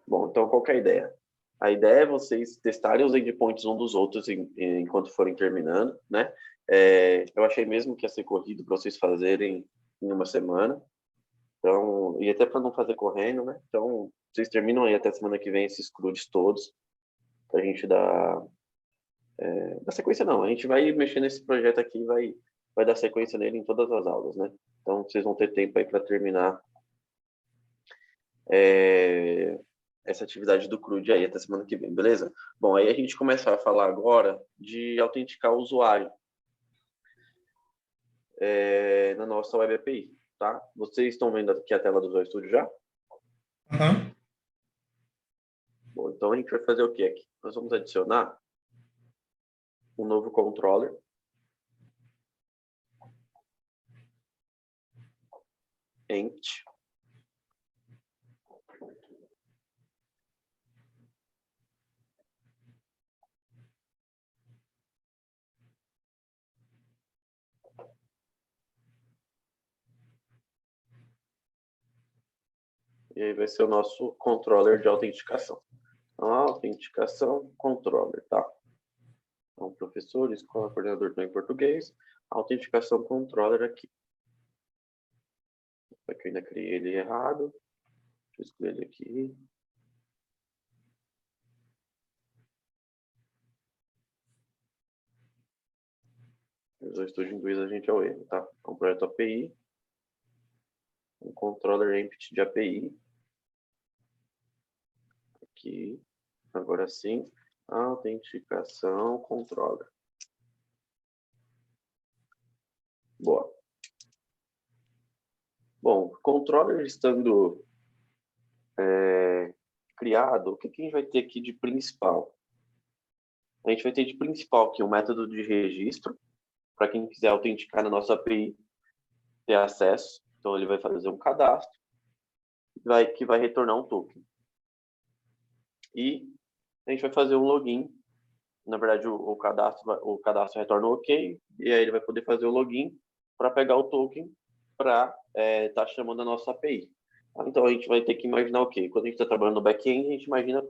Bom, então qual que é a ideia? A ideia é vocês testarem os endpoints um dos outros enquanto forem terminando, né? Eu achei mesmo que ia ser corrido para vocês fazerem em uma semana. Então, e até para não fazer correndo, né? Então, vocês terminam aí até semana que vem esses CRUDs todos, para a gente dar sequência não. A gente vai mexer nesse projeto aqui e vai dar sequência nele em todas as aulas, né? Então, vocês vão ter tempo aí para terminar essa atividade do CRUD aí até semana que vem, beleza? Bom, aí a gente começa a falar agora de autenticar o usuário na nossa Web API, tá? Vocês estão vendo aqui a tela do Visual Studio já? Uhum. Bom, então a gente vai fazer o que aqui? Nós vamos adicionar um novo controller ent e aí vai ser o nosso controller de autenticação. Então, autenticação controller, tá? Então, professor, escola, coordenador em português, autenticação controller aqui. Aqui eu ainda criei ele errado. Deixa eu escolher ele aqui. Visual Studio induz a gente ao erro, tá? Então, projeto API, um controller empty de API. Aqui, agora sim, autenticação controller. Boa. Bom, controller estando criado, o que a gente vai ter aqui de principal? A gente vai ter de principal aqui um método de registro, para quem quiser autenticar na nossa API, ter acesso. Então, ele vai fazer um cadastro, que vai retornar um token. E a gente vai fazer um login. Na verdade, o cadastro retorna o OK, e aí ele vai poder fazer o login para pegar o token para estar chamando a nossa API. Então, a gente vai ter que imaginar o quê? Quando a gente está trabalhando no back-end, a gente imagina,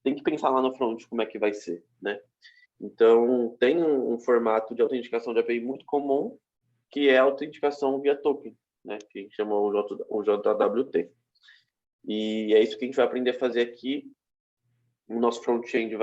tem que pensar lá no front como é que vai ser, né? Então, tem um formato de autenticação de API muito comum, que é a autenticação via token, né? Que a gente chama o JWT. E é isso que a gente vai aprender a fazer aqui. O nosso front-end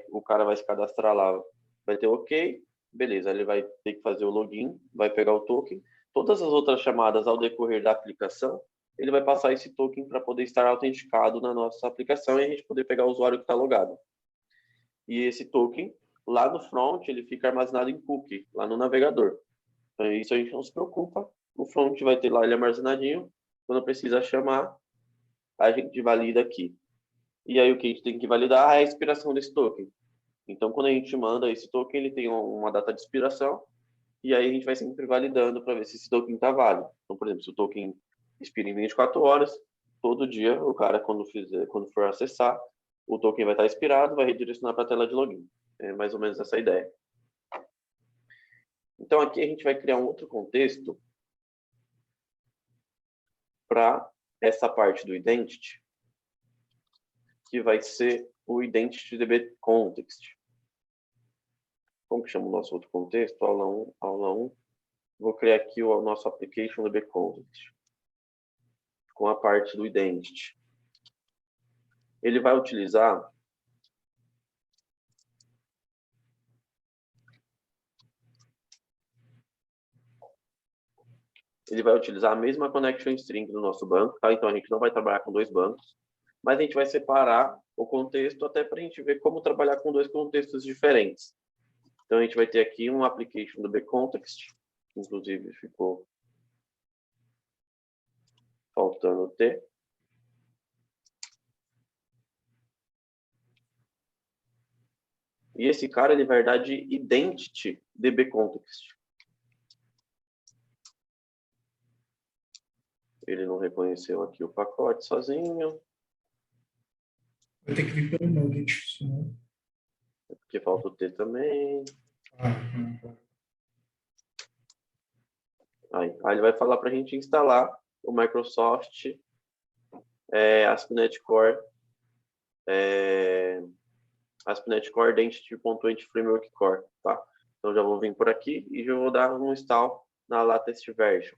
o cara vai se cadastrar lá, vai ter OK, beleza, ele vai ter que fazer o login, vai pegar o token. Todas as outras chamadas ao decorrer da aplicação, ele vai passar esse token para poder estar autenticado na nossa aplicação e a gente poder pegar o usuário que está logado. E esse token, lá no front, ele fica armazenado em cookie, lá no navegador. Então, isso a gente não se preocupa. O front vai ter lá ele armazenadinho. Quando precisa chamar, a gente valida aqui. E aí o que a gente tem que validar é a expiração desse token. Então, quando a gente manda esse token, ele tem uma data de expiração, e aí a gente vai sempre validando para ver se esse token está válido. Então, por exemplo, se o token expira em 24 horas, todo dia o cara, quando for acessar, o token vai estar expirado, vai redirecionar para a tela de login. É mais ou menos essa a ideia. Então, aqui a gente vai criar um outro contexto para essa parte do identity, que vai ser o Identity DB Context. Como que chama o nosso outro contexto? Aula 1. Vou criar aqui o nosso Application DB Context, com a parte do Identity. Ele vai utilizar a mesma connection string do nosso banco, tá? Então a gente não vai trabalhar com dois bancos, mas a gente vai separar o contexto até para a gente ver como trabalhar com dois contextos diferentes. Então a gente vai ter aqui um Application DB Context, que inclusive ficou faltando o T. E esse cara, ele vai dar de Identity DB Context. Ele não reconheceu aqui o pacote sozinho. Vai ter que vir pelo Nugget, senão... Porque falta o T também. Aí ele vai falar para a gente instalar o Microsoft ASP.NET Core ASP.NET Core Identity.Entity Framework Core, tá? Então já vou vir por aqui e já vou dar um install na latest version.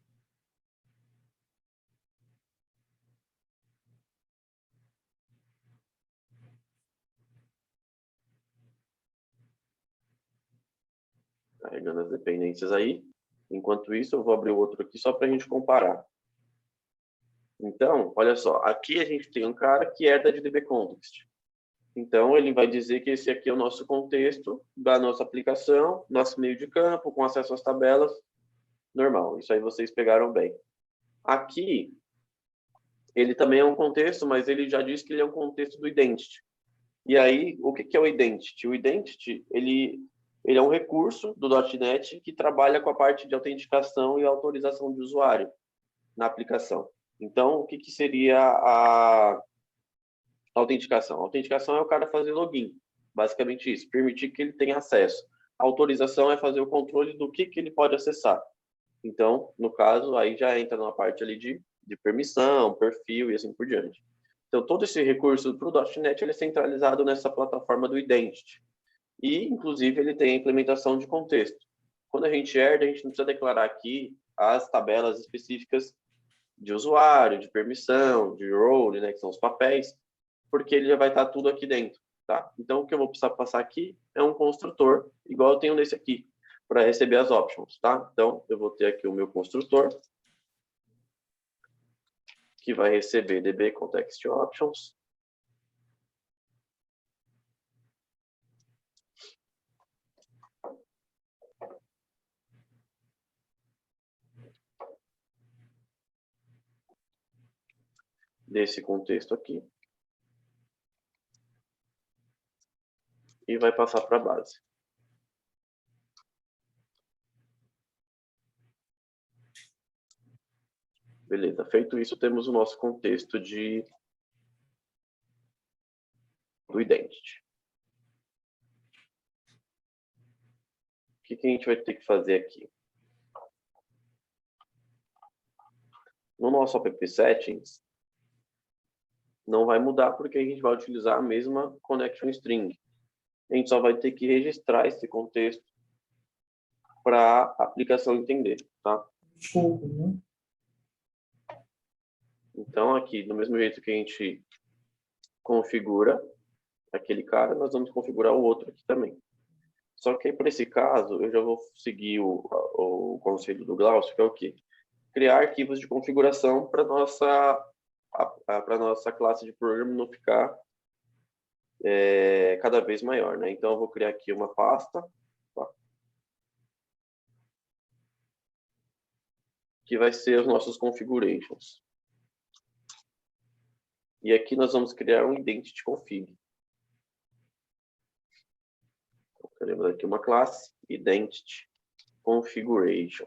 Carregando as dependências aí. Enquanto isso, eu vou abrir o outro aqui só para a gente comparar. Então, olha só, aqui a gente tem um cara que herda de dbContext. Então, ele vai dizer que esse aqui é o nosso contexto da nossa aplicação, nosso meio de campo, com acesso às tabelas, normal. Isso aí vocês pegaram bem. Aqui, ele também é um contexto, mas ele já diz que ele é um contexto do Identity. E aí, o que é o Identity? O Identity, ele é um recurso do .NET que trabalha com a parte de autenticação e autorização de usuário na aplicação. Então, o que seria a autenticação? A autenticação é o cara fazer login, basicamente isso, permitir que ele tenha acesso. A autorização é fazer o controle do que ele pode acessar. Então, no caso, aí já entra na parte ali de permissão, perfil e assim por diante. Então, todo esse recurso para o .NET ele é centralizado nessa plataforma do Identity. E, inclusive, ele tem a implementação de contexto. Quando a gente herda, a gente não precisa declarar aqui as tabelas específicas de usuário, de permissão, de role, né, que são os papéis, porque ele já vai estar tudo aqui dentro, tá? Então, o que eu vou precisar passar aqui é um construtor, igual eu tenho nesse aqui, para receber as options, tá? Então, eu vou ter aqui o meu construtor, que vai receber dbContextOptions. Desse contexto aqui. E vai passar para a base. Beleza, feito isso, temos o nosso contexto do Identity. O que a gente vai ter que fazer aqui? No nosso app settings, não vai mudar porque a gente vai utilizar a mesma connection string. A gente só vai ter que registrar esse contexto para a aplicação entender, tá? Desculpa, né? Então, aqui, do mesmo jeito que a gente configura aquele cara, nós vamos configurar o outro aqui também. Só que para esse caso, eu já vou seguir o conselho do Glaucio, que é o quê? Criar arquivos de configuração para nossa classe de programa não ficar cada vez maior, né? Então, eu vou criar aqui uma pasta, tá? Que vai ser os nossos configurations. E aqui nós vamos criar um identity config. Então, teremos aqui uma classe, identity configuration.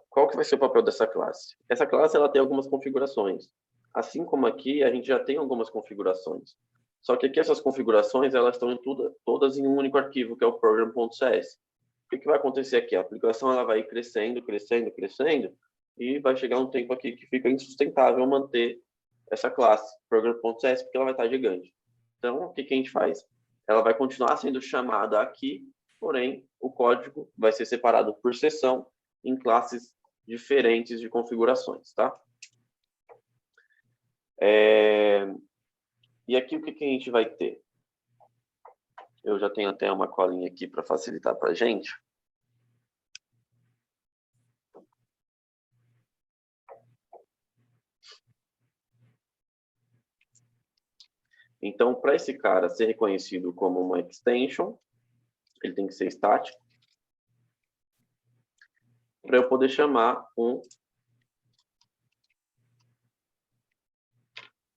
Qual que vai ser o papel dessa classe? Essa classe ela tem algumas configurações. Assim como aqui, a gente já tem algumas configurações. Só que aqui essas configurações elas estão todas em um único arquivo, que é o program.cs. O que vai acontecer aqui? A aplicação ela vai crescendo, crescendo, crescendo, e vai chegar um tempo aqui que fica insustentável manter essa classe, program.cs, porque ela vai estar gigante. Então, o que a gente faz? Ela vai continuar sendo chamada aqui, porém, o código vai ser separado por seção em classes diferentes de configurações, tá? E aqui o que a gente vai ter? Eu já tenho até uma colinha aqui para facilitar para a gente. Então, para esse cara ser reconhecido como uma extension, ele tem que ser estático. Para eu poder chamar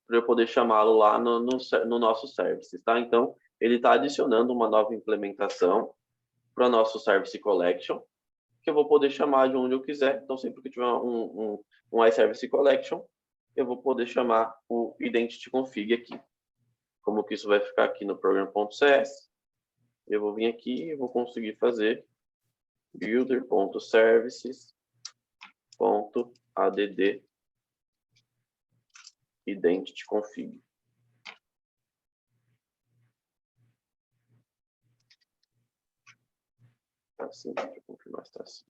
para eu poder chamá-lo lá no nosso service, tá? Então, ele está adicionando uma nova implementação para o nosso service collection, que eu vou poder chamar de onde eu quiser. Então, sempre que tiver um iService collection, eu vou poder chamar o identity config aqui. Como que isso vai ficar aqui no program.cs, eu vou vir aqui e vou conseguir fazer builder.services.add identity config. Tá assim, deixa eu confirmar se tá assim.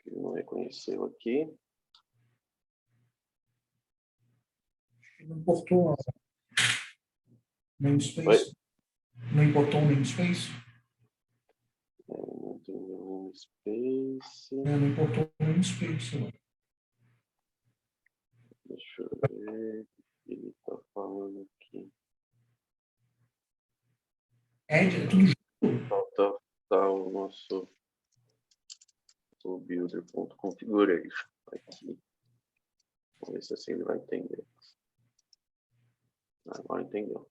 Ele não reconheceu aqui. Não importou a namespace? Oi? Não importou o namespace? Não tem namespace. Não importou o namespace. Deixa eu ver o que ele está falando aqui. É tudo junto. Tá o nosso builder.configuration aqui. Vamos ver se assim ele vai entender. Agora entendeu.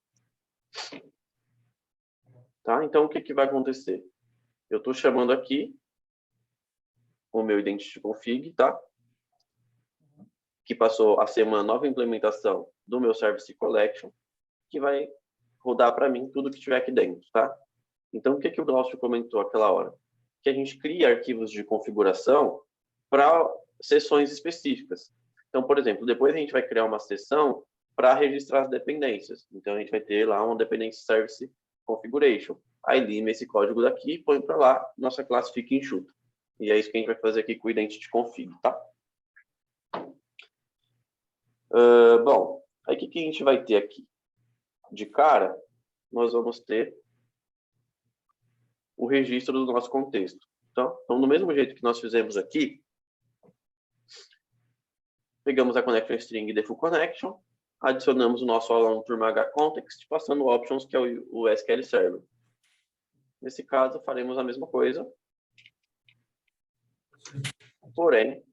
Tá? Então, o que, que vai acontecer? Eu estou chamando aqui o meu identity config, tá? Que passou a ser uma nova implementação do meu service collection, que vai rodar para mim tudo que estiver aqui dentro, tá? Então, o que, que o Glaucio comentou aquela hora? Que a gente cria arquivos de configuração para sessões específicas. Então, por exemplo, depois a gente vai criar uma sessão para registrar as dependências. Então, a gente vai ter lá uma Dependency Service Configuration. Aí lima esse código daqui, põe para lá, nossa classe fica enxuta. E é isso que a gente vai fazer aqui com o Identity Config, tá? Bom, aí o que a gente vai ter aqui? De cara, nós vamos ter o registro do nosso contexto. Então, do mesmo jeito que nós fizemos aqui, pegamos a connection string default connection, adicionamos o nosso alarm turma H context, passando options, que é o SQL Server. Nesse caso, faremos a mesma coisa, porém,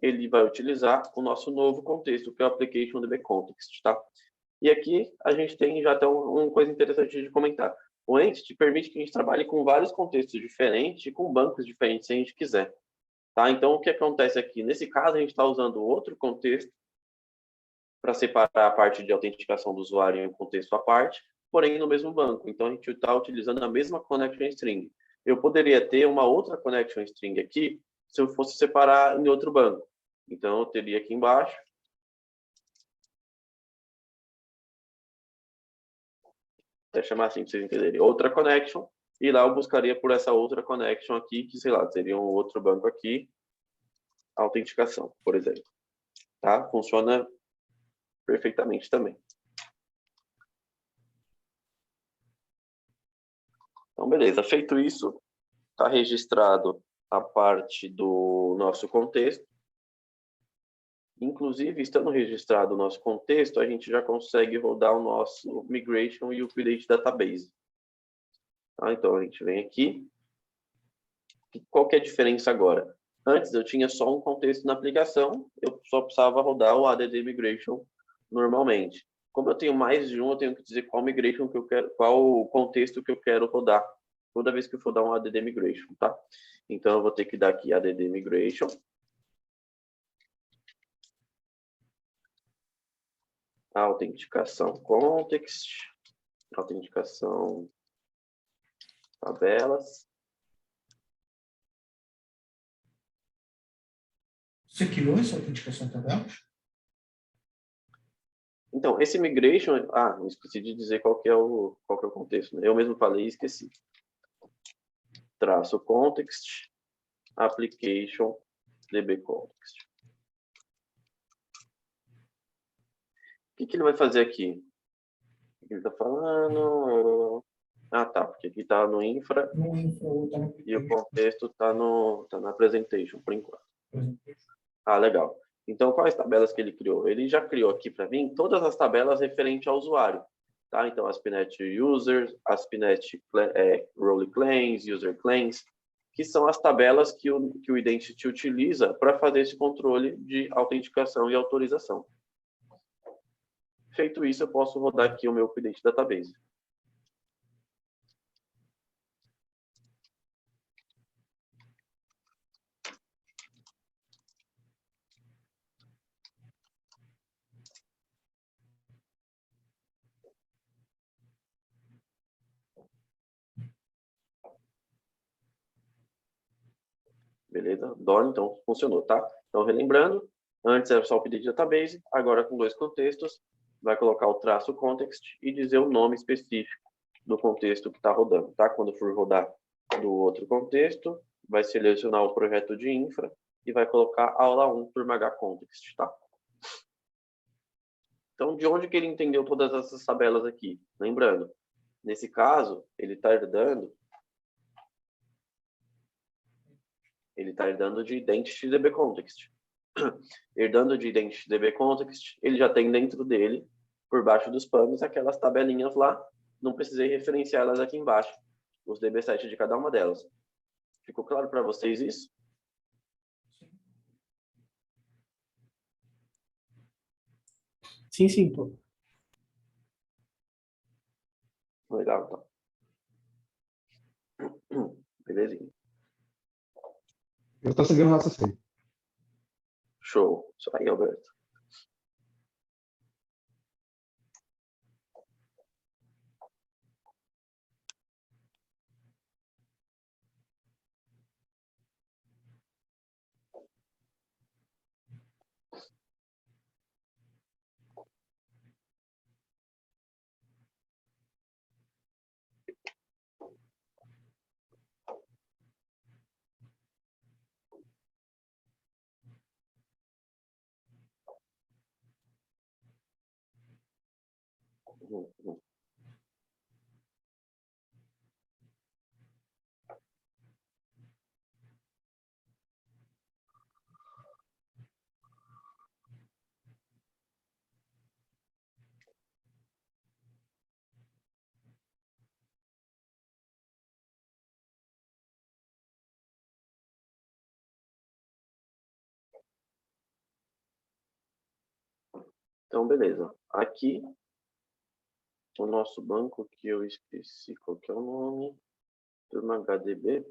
ele vai utilizar o nosso novo contexto, que é o application DB context, tá? E aqui a gente tem já até uma coisa interessante de comentar. O Entity permite que a gente trabalhe com vários contextos diferentes e com bancos diferentes, se a gente quiser. Tá? Então, o que acontece aqui? Nesse caso, a gente está usando outro contexto para separar a parte de autenticação do usuário em um contexto à parte, porém no mesmo banco. Então, a gente está utilizando a mesma connection string. Eu poderia ter uma outra connection string aqui se eu fosse separar em outro banco. Então, eu teria aqui embaixo até chamar assim para vocês entenderem, outra connection, e lá eu buscaria por essa outra connection aqui, que sei lá, seria um outro banco aqui, autenticação, por exemplo. Tá? Funciona perfeitamente também. Então, beleza. Feito isso, está registrado a parte do nosso contexto. Inclusive, estando registrado o nosso contexto, a gente já consegue rodar o nosso migration e update database. Tá? Então, a gente vem aqui. Qual que é a diferença agora? Antes, eu tinha só um contexto na aplicação, eu só precisava rodar o add migration normalmente. Como eu tenho mais de um, eu tenho que dizer qual migration que eu quero, qual contexto que eu quero rodar toda vez que eu for dar um add migration, tá? Então, eu vou ter que dar aqui add migration. Autenticação context, autenticação tabelas. Você criou essa autenticação tabelas? Então, esse migration, eu esqueci de dizer qual que é o contexto, né? Eu mesmo falei e esqueci. Traço context, application, db context. O que, que ele vai fazer aqui? O que ele está falando? Tá, porque aqui está no infra No infra ou tá no e o application, contexto está na presentation, por enquanto. por exemplo. Legal. Então, quais tabelas que ele criou? Ele já criou aqui para mim todas as tabelas referentes ao usuário. Tá? Então, ASP.NET Users, ASP.NET Role Claims, User Claims, que são as tabelas que o Identity utiliza para fazer esse controle de autenticação e autorização. Feito isso, eu posso rodar aqui o meu Identity Database. Beleza? DOR, então, funcionou, tá? Então, relembrando, antes era só o pedido de database, agora com dois contextos, vai colocar o traço context e dizer o nome específico do contexto que está rodando, tá? Quando for rodar do outro contexto, vai selecionar o projeto de infra e vai colocar aula 1 turma H context, tá? Então, de onde que ele entendeu todas essas tabelas aqui? Lembrando, nesse caso, ele está herdando de Identity DB Context. Herdando de Identity DB Context, ele já tem dentro dele, por baixo dos panos, aquelas tabelinhas lá. Não precisei referenciar elas aqui embaixo, os DB7 de cada uma delas. Ficou claro para vocês isso? Sim, sim, pô. Legal, então. Belezinha. Eu estou seguindo o raciocínio. Show. Isso aí, Alberto. Então, beleza. Aqui, o nosso banco, que eu esqueci qual que é o nome, turma HDB.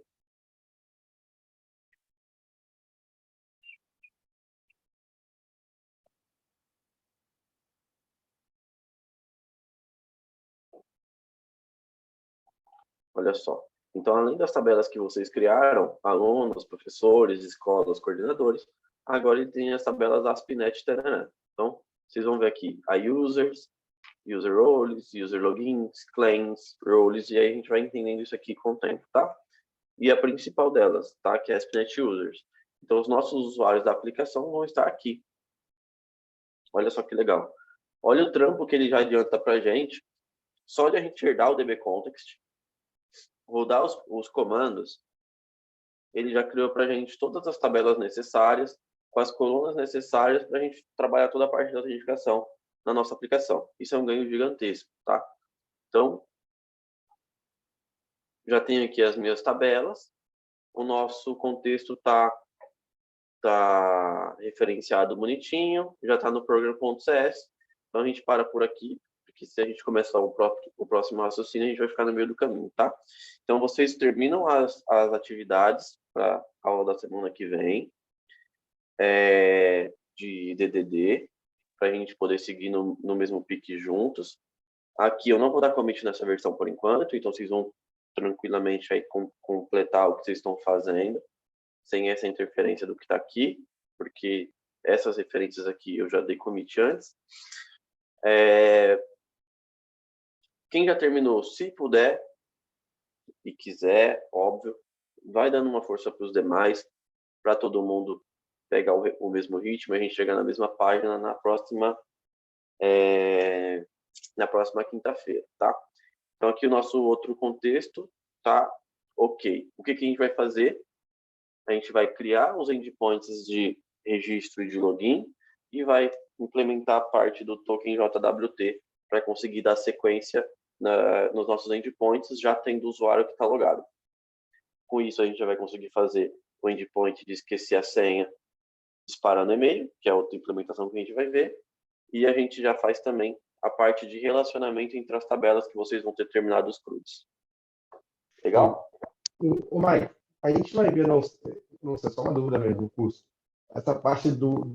Olha só. Então, além das tabelas que vocês criaram, alunos, professores, escolas, coordenadores, agora ele tem as tabelas ASP.NET Taranã. Então, vocês vão ver aqui a users, user roles, user logins, claims, roles, e aí a gente vai entendendo isso aqui com o tempo, tá? E a principal delas, tá? Que é a ASP.NET Users. Então, os nossos usuários da aplicação vão estar aqui. Olha só que legal. Olha o trampo que ele já adianta pra gente, só de a gente herdar o DB Context, rodar os comandos, ele já criou para a gente todas as tabelas necessárias, com as colunas necessárias para a gente trabalhar toda a parte da autenticação na nossa aplicação. Isso é um ganho gigantesco, tá? Então, já tenho aqui as minhas tabelas, o nosso contexto tá referenciado bonitinho, já está no program.cs, então a gente para por aqui, porque se a gente começar o próximo raciocínio, a gente vai ficar no meio do caminho, tá? Então, vocês terminam as atividades para a aula da semana que vem, de DDD, para a gente poder seguir no mesmo pique juntos. Aqui eu não vou dar commit nessa versão por enquanto, então vocês vão tranquilamente aí completar o que vocês estão fazendo, sem essa interferência do que está aqui, porque essas referências aqui eu já dei commit antes. Quem já terminou, se puder e quiser, óbvio, vai dando uma força para os demais, para todo mundo pegar o mesmo ritmo, a gente chegar na mesma página na próxima quinta-feira, tá? Então, aqui o nosso outro contexto tá ok. O que que a gente vai fazer? A gente vai criar os endpoints de registro e de login e vai implementar a parte do token JWT para conseguir dar sequência nos nossos endpoints, já tendo o usuário que está logado. Com isso, a gente já vai conseguir fazer o endpoint de esquecer a senha disparando e-mail, que é a outra implementação que a gente vai ver, e a gente já faz também a parte de relacionamento entre as tabelas que vocês vão ter terminado os CRUDs. Legal? O Mike, a gente vai ver, não sei, só uma dúvida mesmo do curso, essa parte do